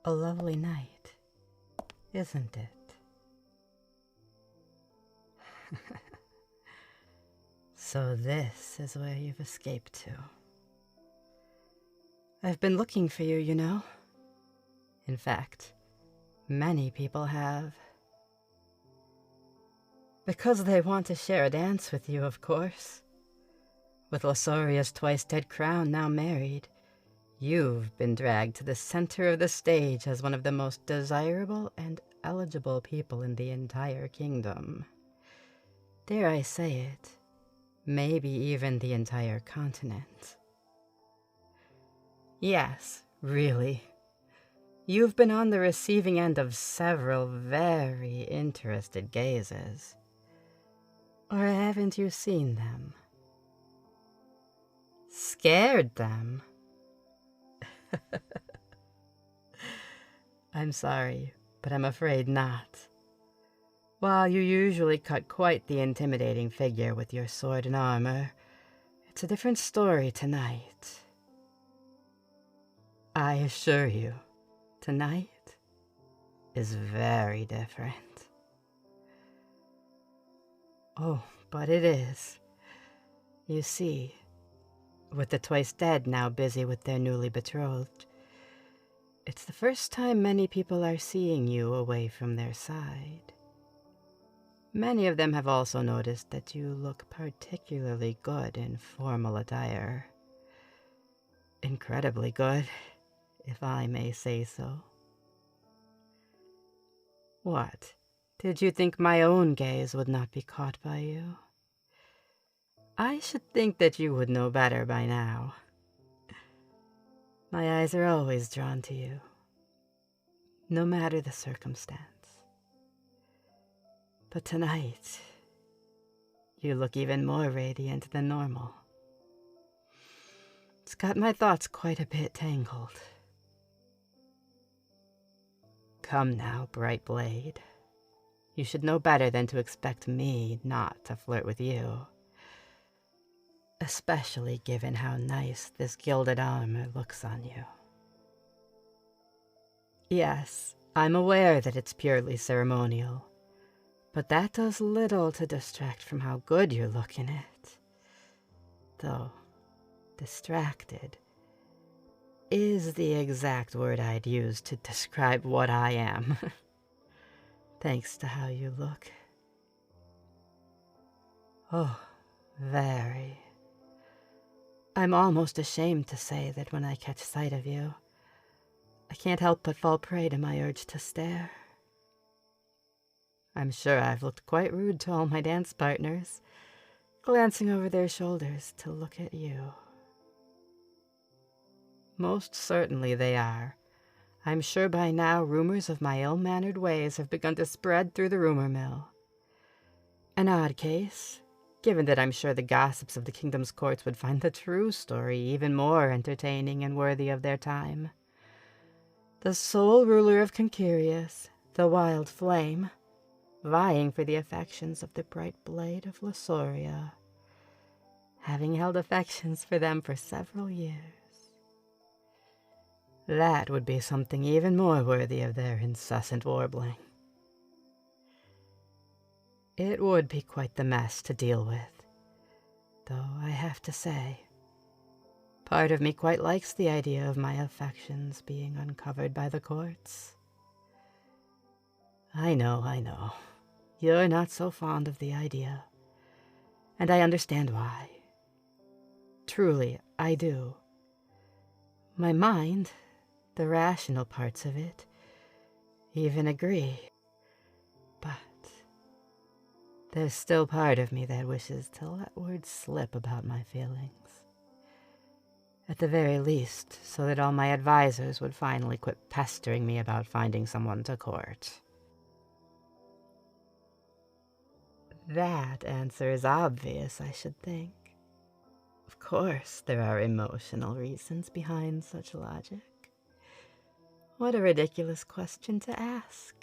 A lovely night, isn't it? So this is where you've escaped to. I've been looking for you, you know. In fact, many people have. Because they want to share a dance with you, of course. With Losoria's twice-dead crown now married, you've been dragged to the center of the stage as one of the most desirable and eligible people in the entire kingdom. Dare I say it, maybe even the entire continent. Yes, really. You've been on the receiving end of several very interested gazes. Or haven't you seen them? Scared them? I'm sorry, but I'm afraid not. While you usually cut quite the intimidating figure with your sword and armor, it's a different story tonight. I assure you, tonight is very different. Oh, but it is. You see, with the twice dead now busy with their newly betrothed, it's the first time many people are seeing you away from their side. Many of them have also noticed that you look particularly good in formal attire. Incredibly good, if I may say so. What? Did you think my own gaze would not be caught by you? I should think that you would know better by now. My eyes are always drawn to you, no matter the circumstance. But tonight, you look even more radiant than normal. It's got my thoughts quite a bit tangled. Come now, bright blade. You should know better than to expect me not to flirt with you. Especially given how nice this gilded armor looks on you. Yes, I'm aware that it's purely ceremonial, but that does little to distract from how good you look in it. Though, distracted is the exact word I'd use to describe what I am. Thanks to how you look. Oh, very. I'm almost ashamed to say that when I catch sight of you, I can't help but fall prey to my urge to stare. I'm sure I've looked quite rude to all my dance partners, glancing over their shoulders to look at you. Most certainly they are. I'm sure by now rumors of my ill-mannered ways have begun to spread through the rumor mill. An odd case, given that I'm sure the gossips of the kingdom's courts would find the true story even more entertaining and worthy of their time. The sole ruler of Quenkirus, the Wild Flame, vying for the affections of the bright blade of Losoria, having held affections for them for several years. That would be something even more worthy of their incessant warbling. It would be quite the mess to deal with, though I have to say, part of me quite likes the idea of my affections being uncovered by the courts. I know. You're not so fond of the idea, and I understand why. Truly, I do. My mind, the rational parts of it, even agree. But there's still part of me that wishes to let words slip about my feelings. At the very least, so that all my advisors would finally quit pestering me about finding someone to court. That answer is obvious, I should think. Of course, there are emotional reasons behind such logic. What a ridiculous question to ask.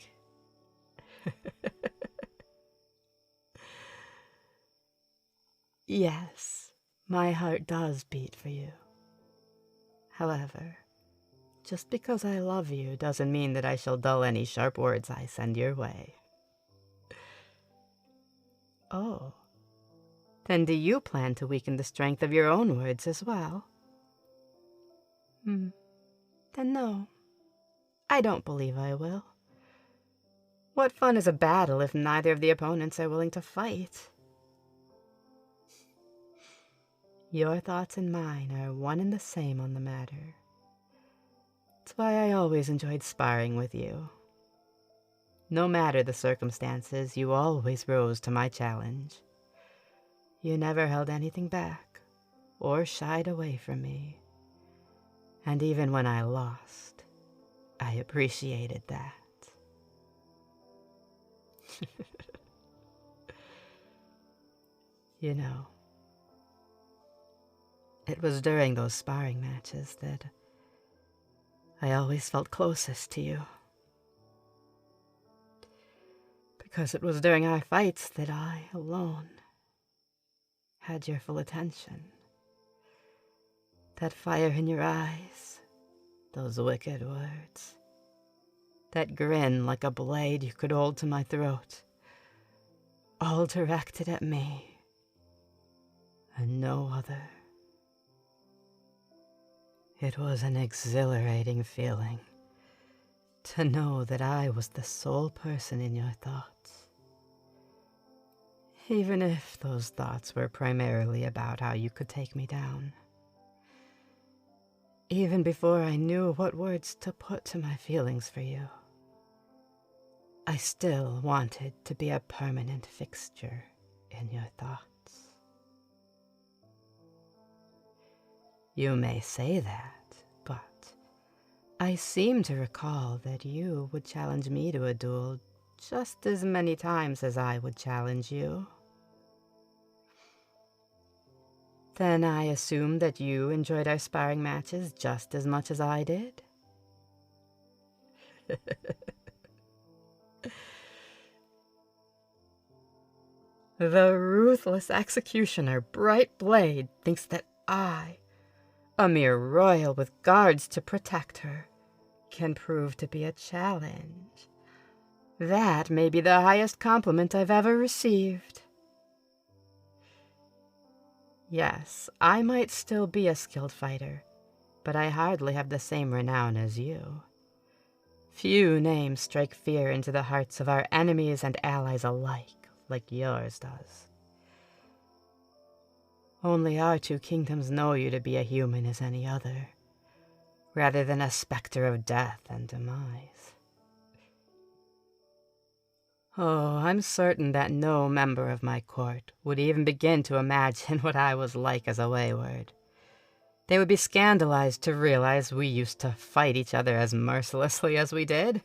Yes, my heart does beat for you. However, Just because I love you doesn't mean that I shall dull any sharp words I send your way. Oh, then do you plan to weaken the strength of your own words as well? Then no, I don't believe I will. What fun is a battle if neither of the opponents are willing to fight? Your thoughts and mine are one and the same on the matter. That's why I always enjoyed sparring with you. No matter the circumstances, you always rose to my challenge. You never held anything back or shied away from me. And even when I lost, I appreciated that. You know, it was during those sparring matches that I always felt closest to you. Because it was during our fights that I, alone, had your full attention. That fire in your eyes, those wicked words, that grin like a blade you could hold to my throat, all directed at me and no other. It was an exhilarating feeling to know that I was the sole person in your thoughts, even if those thoughts were primarily about how you could take me down. Even before I knew what words to put to my feelings for you, I still wanted to be a permanent fixture in your thoughts. You may say that, but I seem to recall that you would challenge me to a duel just as many times as I would challenge you. Then I assume that you enjoyed our sparring matches just as much as I did? The ruthless executioner, Bright Blade, thinks that I, a mere royal with guards to protect her, can prove to be a challenge. That may be the highest compliment I've ever received. Yes, I might still be a skilled fighter, but I hardly have the same renown as you. Few names strike fear into the hearts of our enemies and allies alike, like yours does. Only our two kingdoms know you to be a human as any other, rather than a specter of death and demise. Oh, I'm certain that no member of my court would even begin to imagine what I was like as a wayward. They would be scandalized to realize we used to fight each other as mercilessly as we did.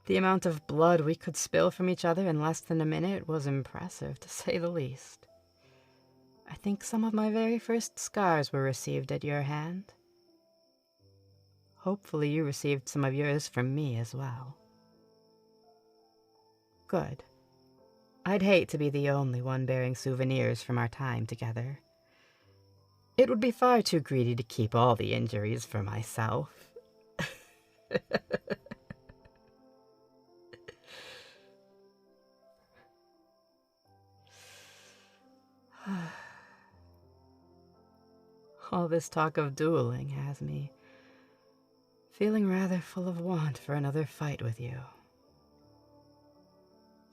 The amount of blood we could spill from each other in less than a minute was impressive, to say the least. I think some of my very first scars were received at your hand. Hopefully you received some of yours from me as well. Good. I'd hate to be the only one bearing souvenirs from our time together. It would be far too greedy to keep all the injuries for myself. All this talk of dueling has me feeling rather full of want for another fight with you.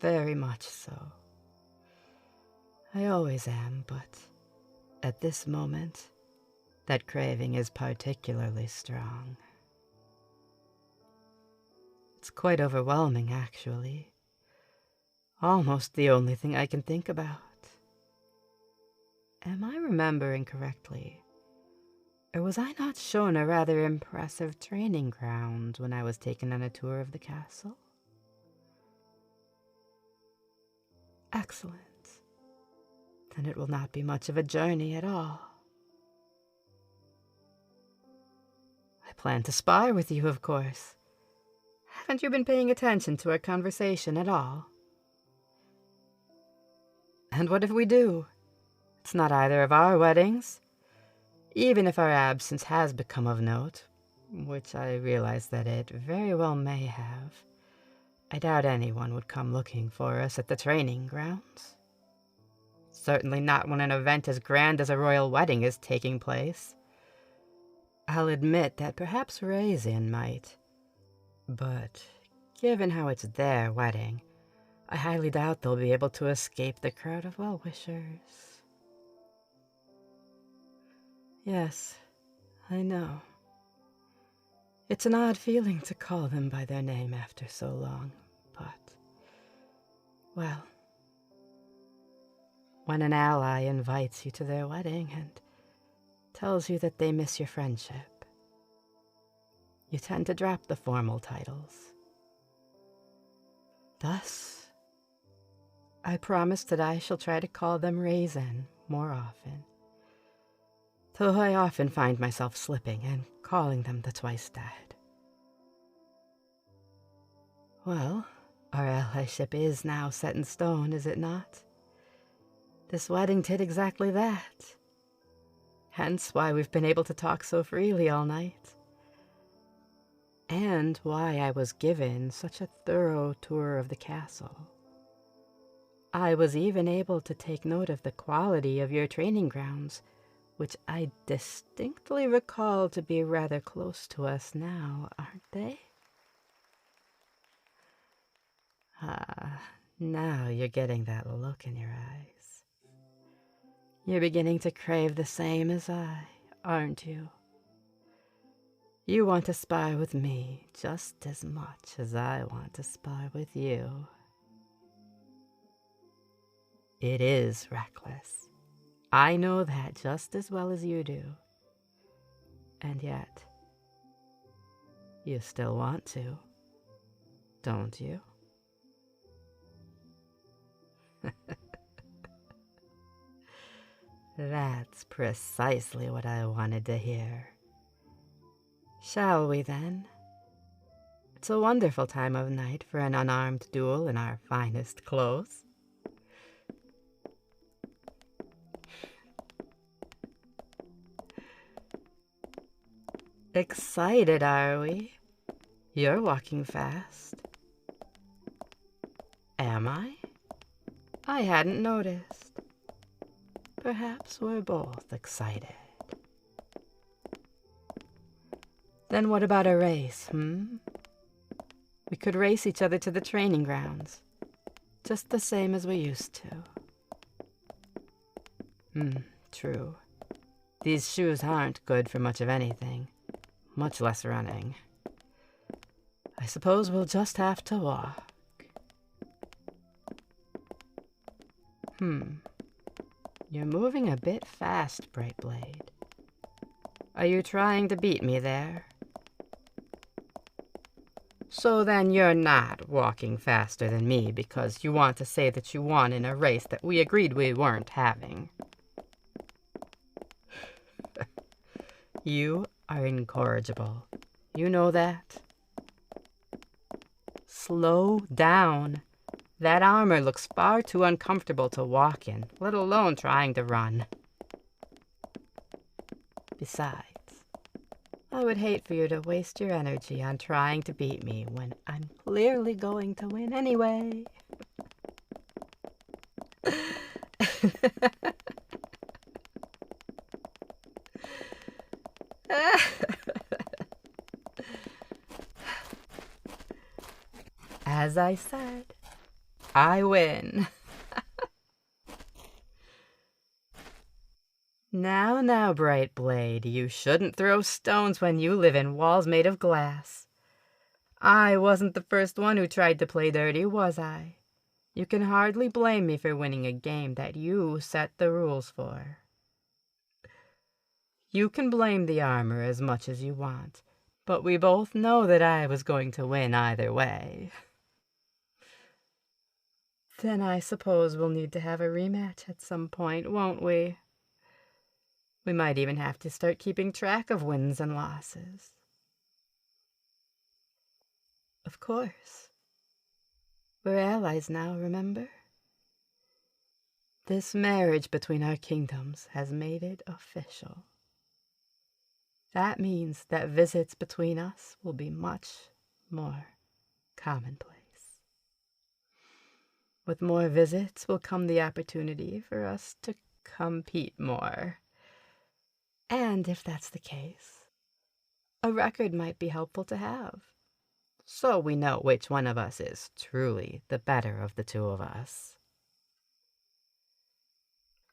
Very much so. I always am, but at this moment, that craving is particularly strong. It's quite overwhelming, actually. Almost the only thing I can think about. Am I remembering correctly? Or was I not shown a rather impressive training ground when I was taken on a tour of the castle? Excellent. Then it will not be much of a journey at all. I plan to spar with you, of course. Haven't you been paying attention to our conversation at all? And what if we do? It's not either of our weddings. Even if our absence has become of note, which I realize that it very well may have. I doubt anyone would come looking for us at the training grounds. Certainly not when an event as grand as a royal wedding is taking place. I'll admit that perhaps Reizen might, but given how it's their wedding, I highly doubt they'll be able to escape the crowd of well-wishers. Yes, I know. It's an odd feeling to call them by their name after so long, but, well, when an ally invites you to their wedding and tells you that they miss your friendship, you tend to drop the formal titles. Thus, I promise that I shall try to call them Reizen more often, though I often find myself slipping and calling them the Twice Dead. Well, our allyship is now set in stone, is it not? This wedding did exactly that. Hence why we've been able to talk so freely all night. And why I was given such a thorough tour of the castle. I was even able to take note of the quality of your training grounds, which I distinctly recall to be rather close to us now, aren't they? Ah, now you're getting that look in your eyes. You're beginning to crave the same as I, aren't you? You want to spar with me just as much as I want to spar with you. It is reckless. I know that just as well as you do. And yet, you still want to, don't you? That's precisely what I wanted to hear. Shall we then? It's a wonderful time of night for an unarmed duel in our finest clothes. Excited, are we? You're walking fast. Am I? I hadn't noticed. Perhaps we're both excited. Then what about a race, We could race each other to the training grounds, just the same as we used to. True. These shoes aren't good for much of anything, much less running. I suppose we'll just have to walk. You're moving a bit fast, Brightblade. Are you trying to beat me there? So then you're not walking faster than me because you want to say that you won in a race that we agreed we weren't having. You are incorrigible. You know that? Slow down. That armor looks far too uncomfortable to walk in, let alone trying to run. Besides, I would hate for you to waste your energy on trying to beat me when I'm clearly going to win anyway. As I said, I win. Now, Brightblade, you shouldn't throw stones when you live in walls made of glass. I wasn't the first one who tried to play dirty, was I? You can hardly blame me for winning a game that you set the rules for. You can blame the armor as much as you want, but we both know that I was going to win either way. Then I suppose we'll need to have a rematch at some point, won't we? We might even have to start keeping track of wins and losses. Of course. We're allies now, remember? This marriage between our kingdoms has made it official. That means that visits between us will be much more commonplace. With more visits will come the opportunity for us to compete more. And if that's the case, a record might be helpful to have, so we know which one of us is truly the better of the two of us.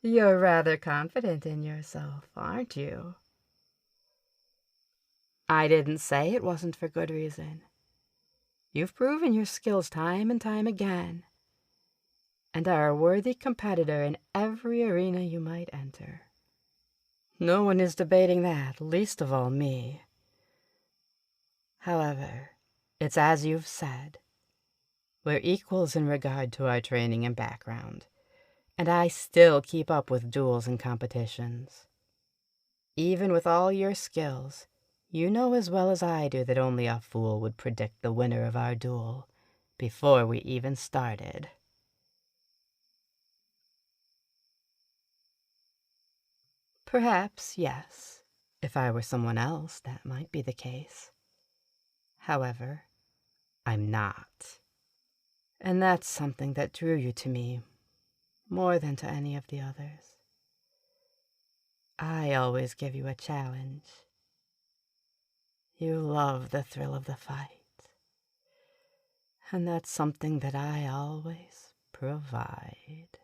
You're rather confident in yourself, aren't you? I didn't say it wasn't for good reason. You've proven your skills time and time again, and are a worthy competitor in every arena you might enter. No one is debating that, least of all me. However, it's as you've said. We're equals in regard to our training and background, and I still keep up with duels and competitions. Even with all your skills, you know as well as I do that only a fool would predict the winner of our duel before we even started. Perhaps, yes. If I were someone else, that might be the case. However, I'm not. And that's something that drew you to me more than to any of the others. I always give you a challenge. You love the thrill of the fight. And that's something that I always provide.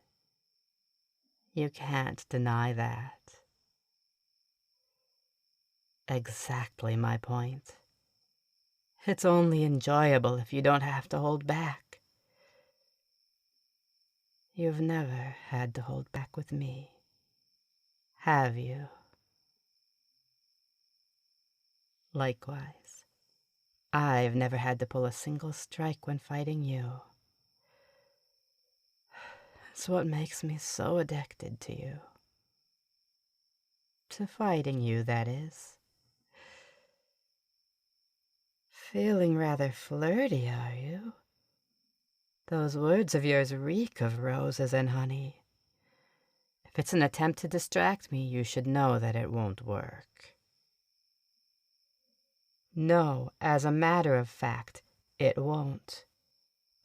You can't deny that. Exactly my point. It's only enjoyable if you don't have to hold back. You've never had to hold back with me, have you? Likewise, I've never had to pull a single strike when fighting you. It's what makes me so addicted to you. To fighting you, that is. Feeling rather flirty, are you? Those words of yours reek of roses and honey. If it's an attempt to distract me, you should know that it won't work. No, as a matter of fact, it won't.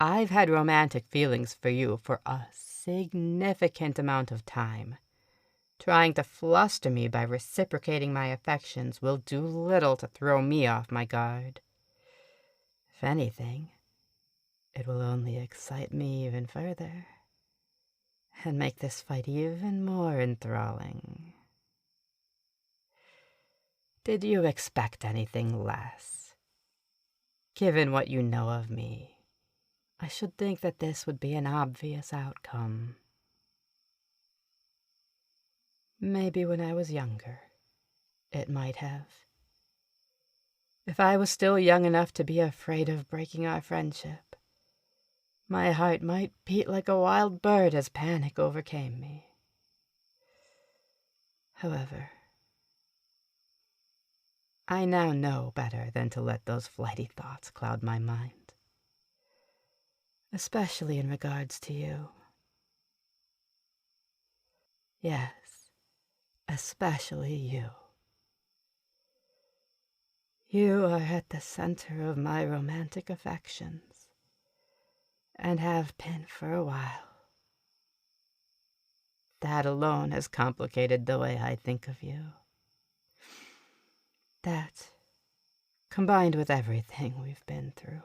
I've had romantic feelings for you for a significant amount of time. Trying to fluster me by reciprocating my affections will do little to throw me off my guard. If anything, it will only excite me even further, and make this fight even more enthralling. Did you expect anything less? Given what you know of me, I should think that this would be an obvious outcome. Maybe when I was younger, it might have. If I was still young enough to be afraid of breaking our friendship, my heart might beat like a wild bird as panic overcame me. However, I now know better than to let those flighty thoughts cloud my mind, especially in regards to you. Yes, especially you. You are at the center of my romantic affections, and have been for a while. That alone has complicated the way I think of you. That, combined with everything we've been through,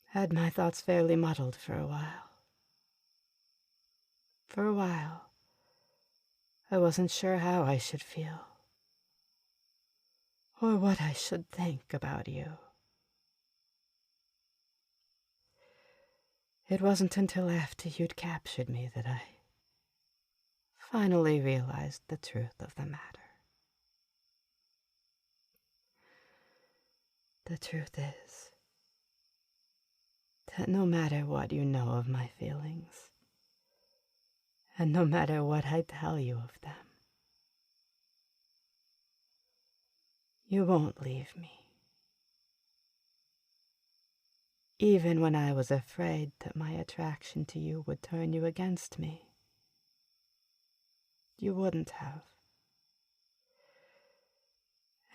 had my thoughts fairly muddled for a while. For a while, I wasn't sure how I should feel, or what I should think about you. It wasn't until after you'd captured me that I finally realized the truth of the matter. The truth is that no matter what you know of my feelings, and no matter what I tell you of them, you won't leave me. Even when I was afraid that my attraction to you would turn you against me, you wouldn't have.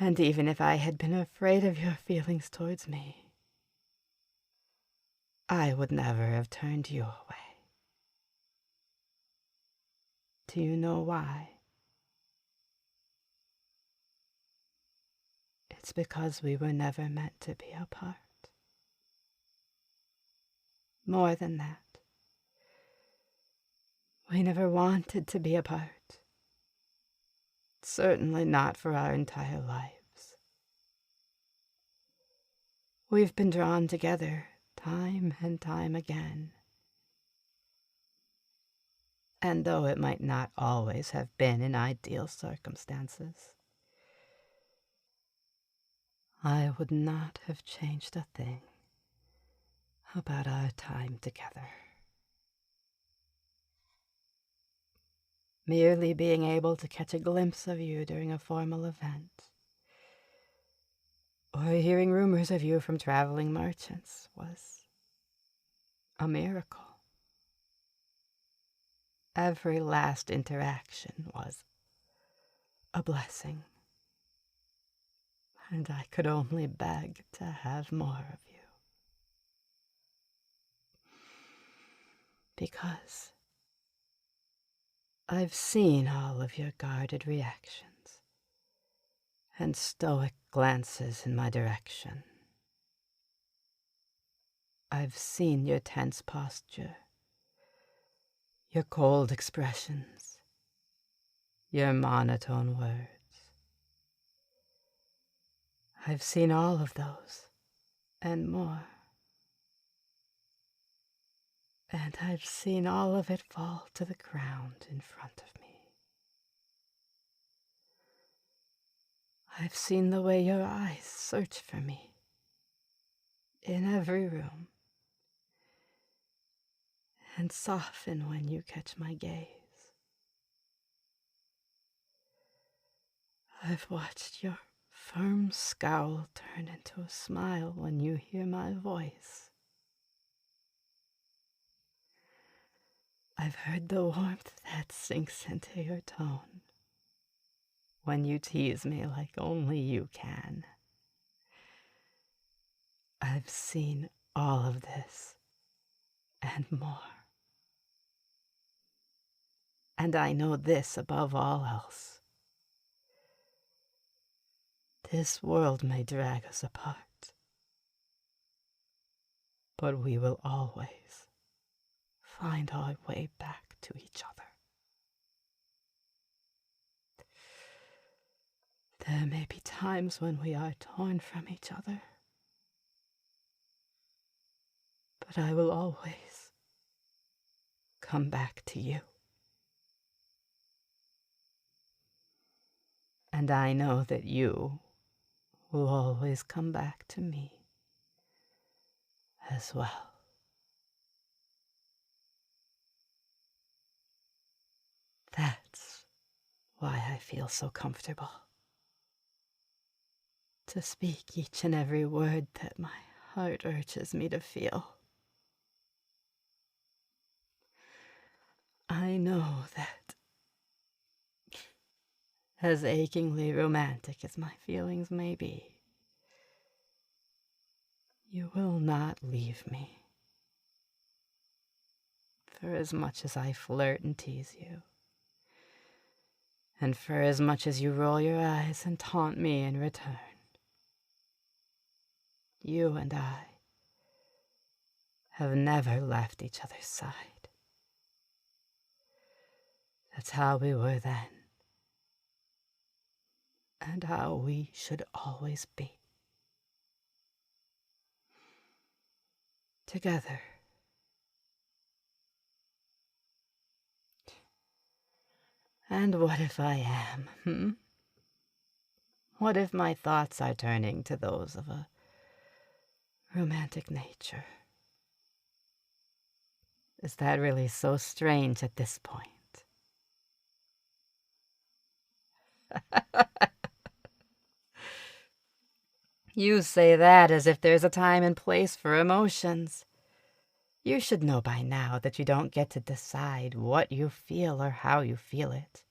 And even if I had been afraid of your feelings towards me, I would never have turned you away. Do you know why? It's because we were never meant to be apart. More than that, we never wanted to be apart. Certainly not for our entire lives. We've been drawn together time and time again. And though it might not always have been in ideal circumstances, I would not have changed a thing about our time together. Merely being able to catch a glimpse of you during a formal event, or hearing rumors of you from traveling merchants, was a miracle. Every last interaction was a blessing, and I could only beg to have more of you. Because I've seen all of your guarded reactions and stoic glances in my direction. I've seen your tense posture, your cold expressions, your monotone words. I've seen all of those and more. And I've seen all of it fall to the ground in front of me. I've seen the way your eyes search for me in every room and soften when you catch my gaze. I've watched your firm scowl turn into a smile when you hear my voice. I've heard the warmth that sinks into your tone when you tease me like only you can. I've seen all of this and more. And I know this above all else. This world may drag us apart, but we will always find our way back to each other. There may be times when we are torn from each other, but I will always come back to you. And I know that you will always come back to me as well. That's why I feel so comfortable to speak each and every word that my heart urges me to feel. I know that, as achingly romantic as my feelings may be, you will not leave me. For as much as I flirt and tease you, and for as much as you roll your eyes and taunt me in return, you and I have never left each other's side. That's how we were then, and how we should always be. Together. And what if I am, What if my thoughts are turning to those of a romantic nature? Is that really so strange at this point? You say that as if there's a time and place for emotions. You should know by now that you don't get to decide what you feel or how you feel it.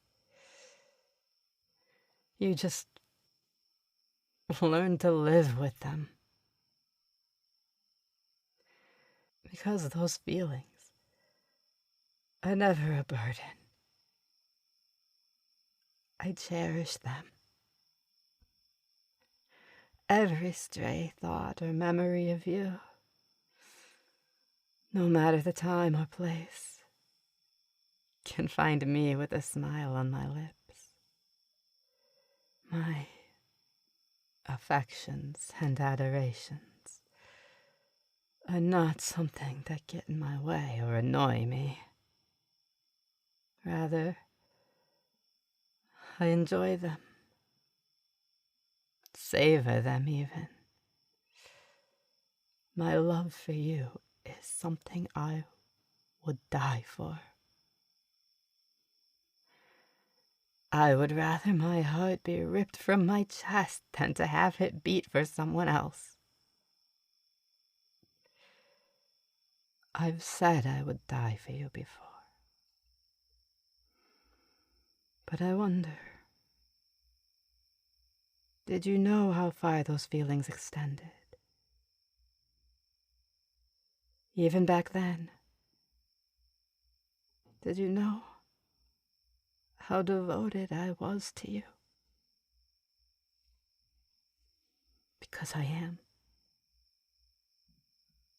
You just learn to live with them. Because those feelings are never a burden. I cherish them. Every stray thought or memory of you, no matter the time or place, can find me with a smile on my lips. My affections and adorations are not something that get in my way or annoy me. Rather, I enjoy them, savor them even. My love for you is something I would die for. I would rather my heart be ripped from my chest than to have it beat for someone else. I've said I would die for you before. But I wonder, did you know how far those feelings extended? Even back then, did you know how devoted I was to you? Because I am.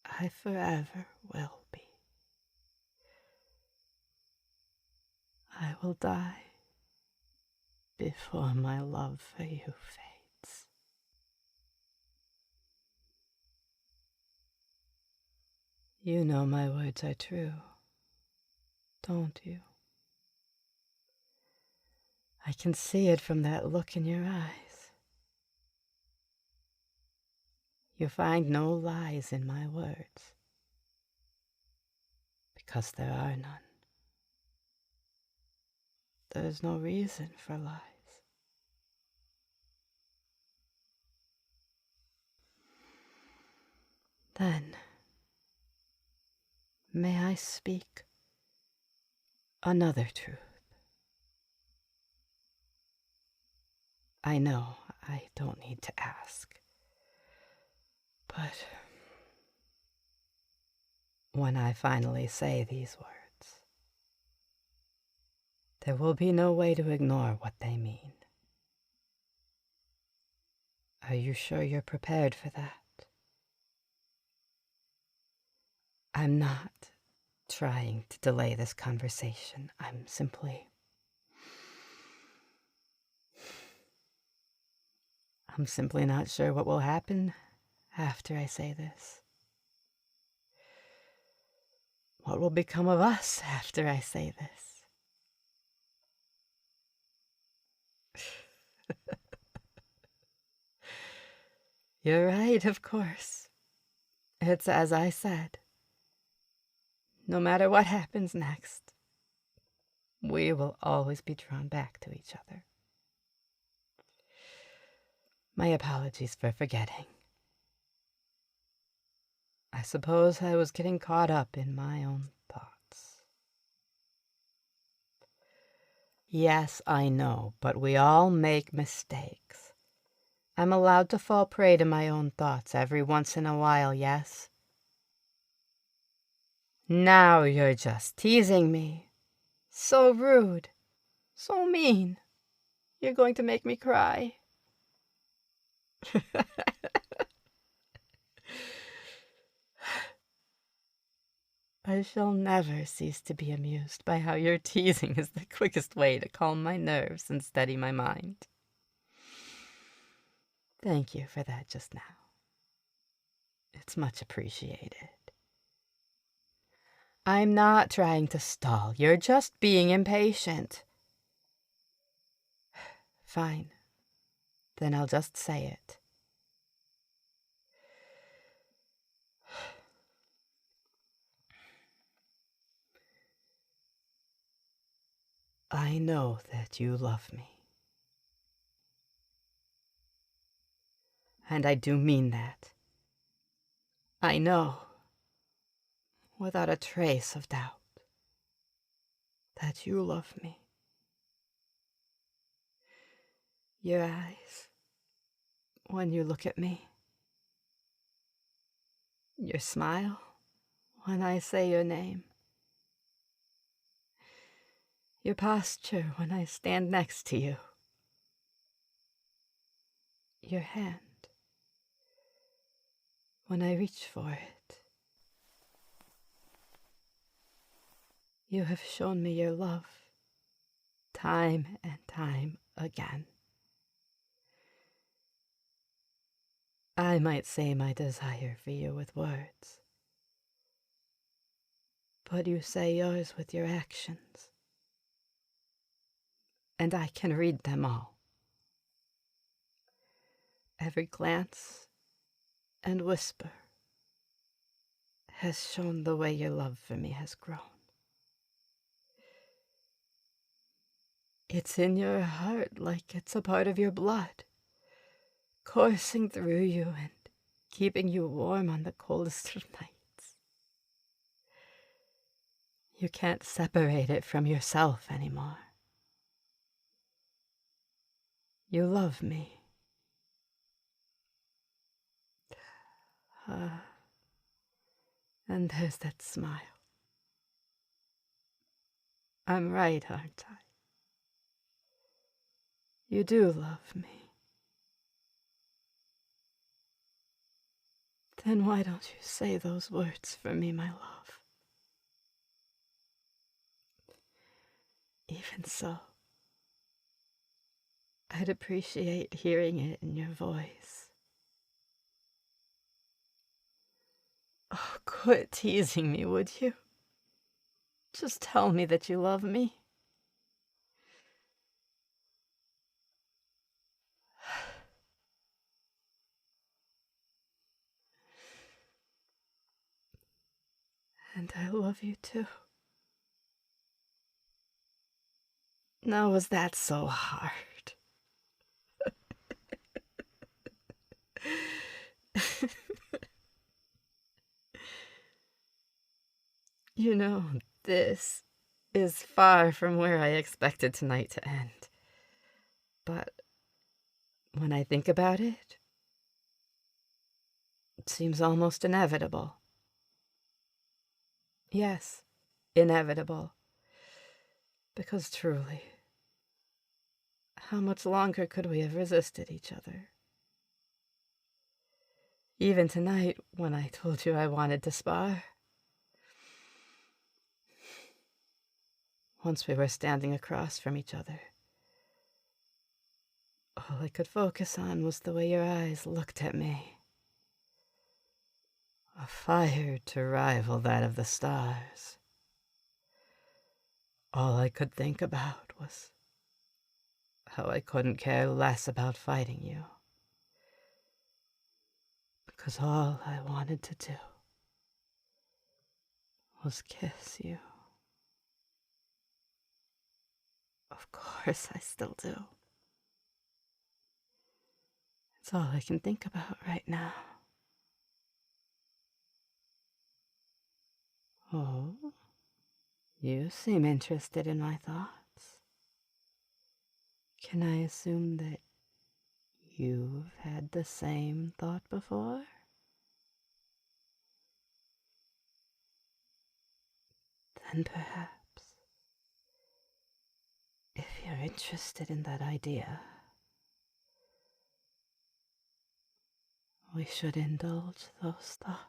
I forever will be. I will die before my love for you fades. You know my words are true, don't you? I can see it from that look in your eyes. You find no lies in my words, because there are none. There's no reason for lies. Then, may I speak another truth? I know I don't need to ask, but when I finally say these words, there will be no way to ignore what they mean. Are you sure you're prepared for that? I'm not trying to delay this conversation. I'm simply not sure what will happen after I say this. What will become of us after I say this? You're right, of course. It's as I said. No matter what happens next, we will always be drawn back to each other. My apologies for forgetting. I suppose I was getting caught up in my own thoughts. Yes, I know, but we all make mistakes. I'm allowed to fall prey to my own thoughts every once in a while, yes? Now you're just teasing me. So rude. So mean. You're going to make me cry. I shall never cease to be amused by how your teasing is the quickest way to calm my nerves and steady my mind. Thank you for that just now. It's much appreciated. I'm not trying to stall. You're just being impatient. Fine. Then I'll just say it. I know that you love me. And I do mean that. I know, without a trace of doubt, that you love me. Your eyes, when you look at me. Your smile when I say your name. Your posture when I stand next to you. Your hand when I reach for it. You have shown me your love time and time again. I might say my desire for you with words, but you say yours with your actions, and I can read them all. Every glance and whisper has shown the way your love for me has grown. It's in your heart like it's a part of your blood, coursing through you and keeping you warm on the coldest of nights. You can't separate it from yourself anymore. You love me. And there's that smile. I'm right, aren't I? You do love me. Then why don't you say those words for me, my love? Even so, I'd appreciate hearing it in your voice. Oh, quit teasing me, would you? Just tell me that you love me. And I love you too. Now, was that so hard? You know, this is far from where I expected tonight to end. But when I think about it, it seems almost inevitable. Yes, inevitable. Because truly, how much longer could we have resisted each other? Even tonight, when I told you I wanted to spar. Once we were standing across from each other, all I could focus on was the way your eyes looked at me. A fire to rival that of the stars. All I could think about was how I couldn't care less about fighting you. Because all I wanted to do was kiss you. Of course I still do. It's all I can think about right now. Oh, you seem interested in my thoughts. Can I assume that you've had the same thought before? Then perhaps, if you're interested in that idea, we should indulge those thoughts.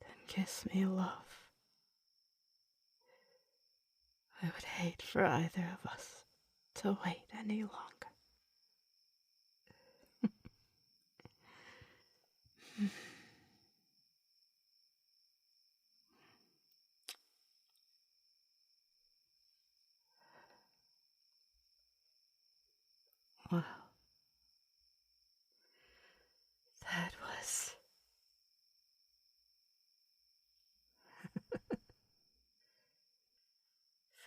Then kiss me, love. I would hate for either of us to wait any longer. Well, that was...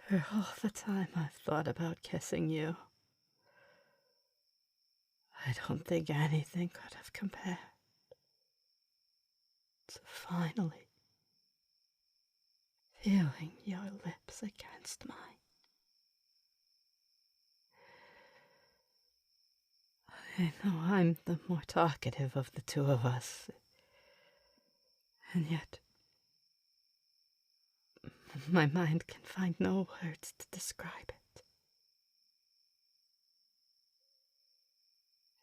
For all the time I've thought about kissing you, I don't think anything could have compared to finally feeling your lips against mine. I know I'm the more talkative of the two of us, and yet my mind can find no words to describe it.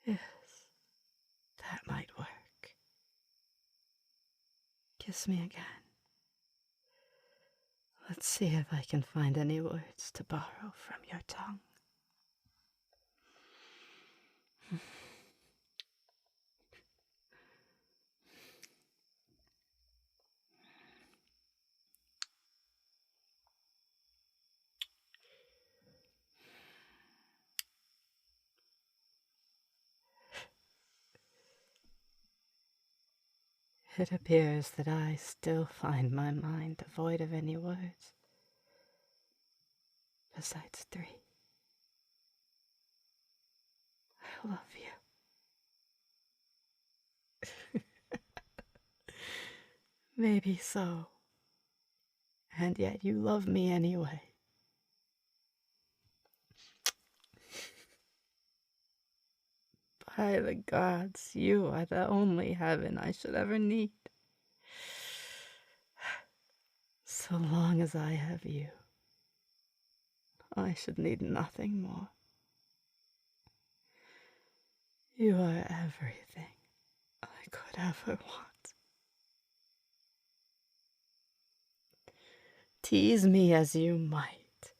Yes, that might work. Kiss me again. Let's see if I can find any words to borrow from your tongue. It appears that I still find my mind devoid of any words, besides 3. I love you. Maybe so, and yet you love me anyway. By the gods, you are the only heaven I should ever need. So long as I have you, I should need nothing more. You are everything I could ever want. Tease me as you might,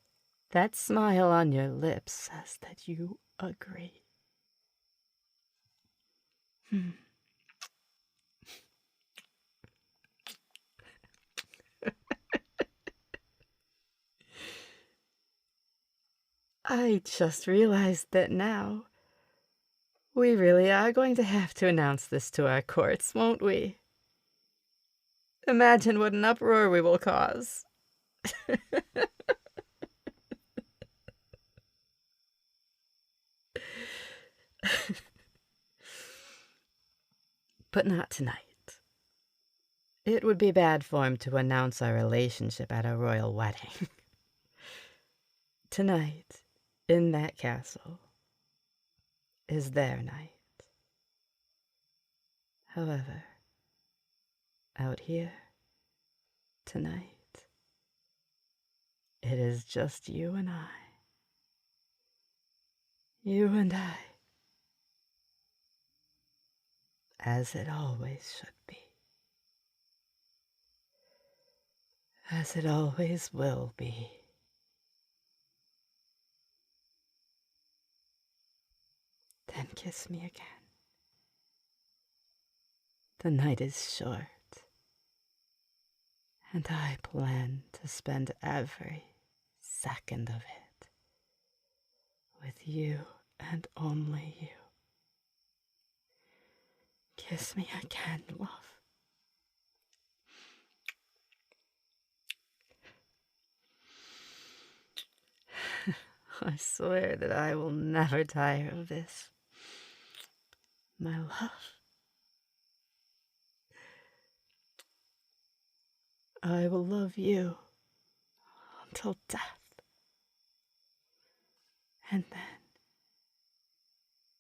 that smile on your lips says that you agree. I just realized that now we really are going to have to announce this to our courts, won't we? Imagine what an uproar we will cause. But not tonight. It would be bad form to announce our relationship at a royal wedding. Tonight, in that castle, is their night. However, out here, tonight, it is just you and I. You and I. As it always should be. As it always will be. Then kiss me again. The night is short, and I plan to spend every second of it with you and only you. Kiss me again, love. I swear that I will never tire of this. My love. I will love you until death. And then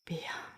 beyond.